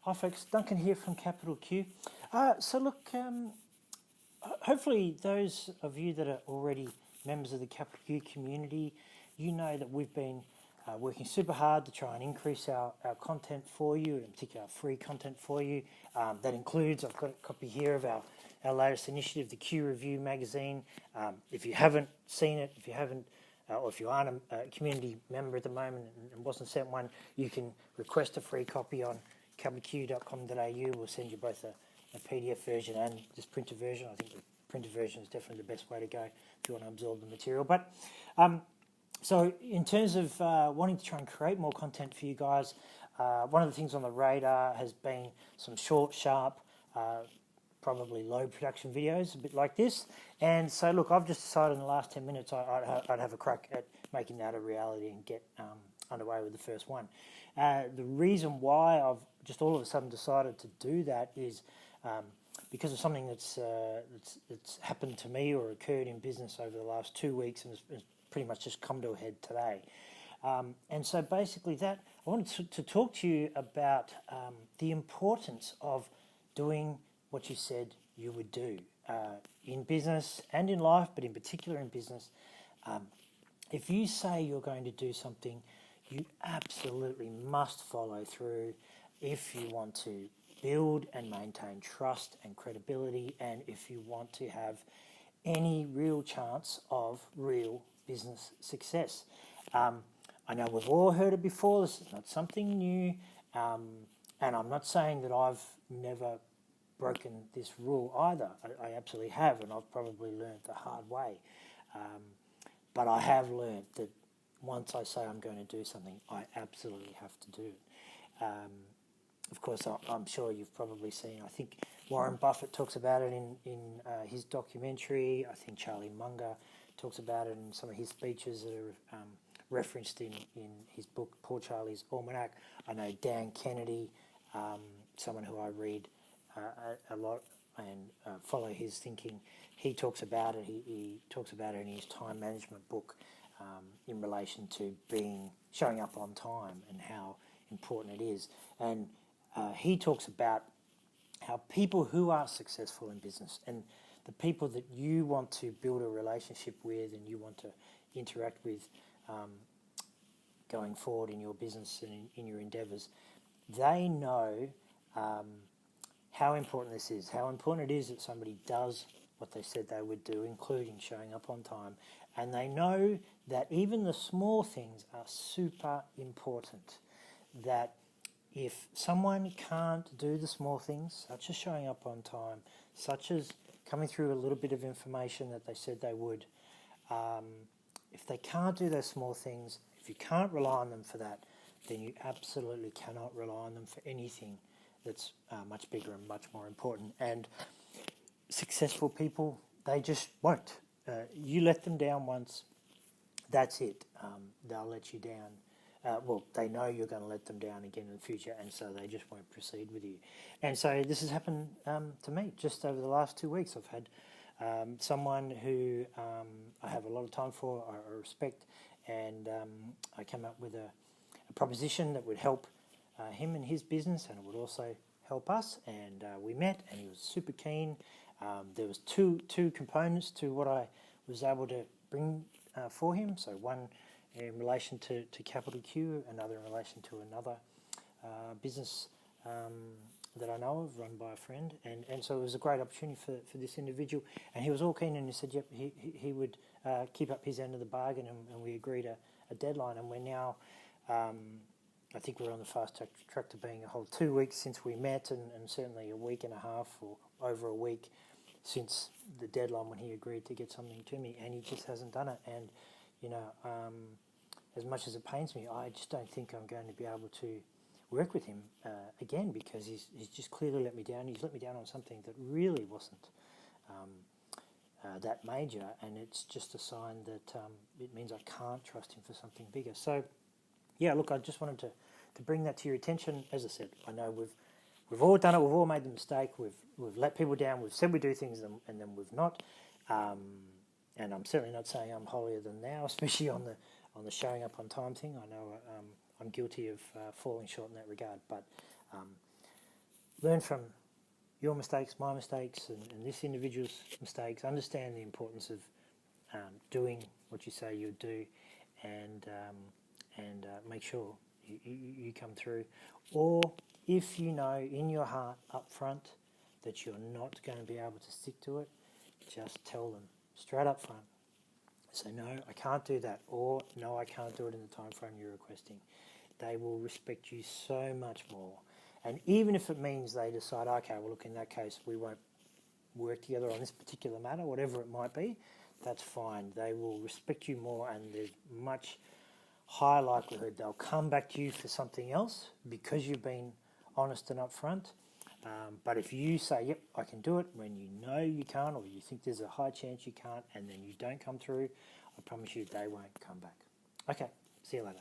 Hi folks, Duncan here from CapitalQ. Hopefully those of you that are already members of the CapitalQ community, you know that we've been working super hard to try and increase our content for you, in particular free content for you. That includes, I've got a copy here of our latest initiative, the Q Review magazine. If you haven't seen it, or if you aren't a community member at the moment and wasn't sent one, you can request a free copy on capitalq.com.au. We'll send you both a PDF version and this printed version. I think the printed version is definitely the best way to go if you want to absorb the material. But so in terms of wanting to try and create more content for you guys, one of the things on the radar has been some short, sharp, probably low production videos, a bit like this. And so look, I've just decided in the last 10 minutes I'd have a crack at making that a reality and get underway with the first one. The reason why I've just all of a sudden decided to do that is because of something that's happened to me or occurred in business over the last 2 weeks and has pretty much just come to a head today. And so basically that, I wanted to talk to you about the importance of doing what you said you would do in business and in life, but in particular in business. If you say you're going to do something, you absolutely must follow through if you want to build and maintain trust and credibility, and if you want to have any real chance of real business success. I know we've all heard it before, this is not something new, and I'm not saying that I've never broken this rule either. I absolutely have, and I've probably learned the hard way. But I have learned that once I say I'm going to do something, I absolutely have to do it. Of course, I'm sure you've probably seen, I think Warren Buffett talks about it in his documentary. I think Charlie Munger talks about it in some of his speeches that are referenced in his book, Poor Charlie's Almanac. I know Dan Kennedy, someone who I read a lot and follow his thinking. He talks about it. He talks about it in his time management book in relation to showing up on time and how important it is. And he talks about how people who are successful in business and the people that you want to build a relationship with and you want to interact with going forward in your business and in your endeavours, they know how important this is, how important it is that somebody does what they said they would do, including showing up on time. And they know that even the small things are super important, that if someone can't do the small things, such as showing up on time, such as coming through a little bit of information that they said they would, if they can't do those small things, if you can't rely on them for that, then you absolutely cannot rely on them for anything that's much bigger and much more important. And successful people, they just won't. You let them down once, that's it. They'll let you down. They know you're going to let them down again in the future, and so they just won't proceed with you. And so this has happened to me just over the last 2 weeks. I've had someone who I have a lot of time for, I respect, and I came up with a proposition that would help him and his business, and it would also help us. And we met, and he was super keen. There was two components to what I was able to bring for him. So one in relation to CapitalQ, another in relation to another business that I know of, run by a friend. And so it was a great opportunity for this individual. And he was all keen, and he said, yep, he would keep up his end of the bargain, and we agreed a deadline. And we're now, I think we're on the fast track to being a whole 2 weeks since we met, and certainly a week and a half or over a week since the deadline when he agreed to get something to me, and he just hasn't done it. And, you know, as much as it pains me, I just don't think I'm going to be able to work with him again, because he's just clearly let me down. He's let me down on something that really wasn't that major, and it's just a sign that it means I can't trust him for something bigger. So, yeah, look, I just wanted to bring that to your attention. As I said, I know we've all done it. We've all made the mistake. We've let people down. We've said we do things and then we've not. And I'm certainly not saying I'm holier than thou, especially on the showing up on time thing. I know I'm guilty of falling short in that regard. But learn from your mistakes, my mistakes, and this individual's mistakes. Understand the importance of doing what you say you'll do, and make sure you come through. Or if you know in your heart up front that you're not going to be able to stick to it, just tell them straight up front. Say, no, I can't do that, or no, I can't do it in the time frame you're requesting. They will respect you so much more. And even if it means they decide, okay, well, look, in that case, we won't work together on this particular matter, whatever it might be, that's fine. They will respect you more, and there's much higher likelihood they'll come back to you for something else because you've been honest and upfront. But if you say, yep, I can do it, when you know you can't, or you think there's a high chance you can't, and then you don't come through, I promise you they won't come back. Okay, see you later.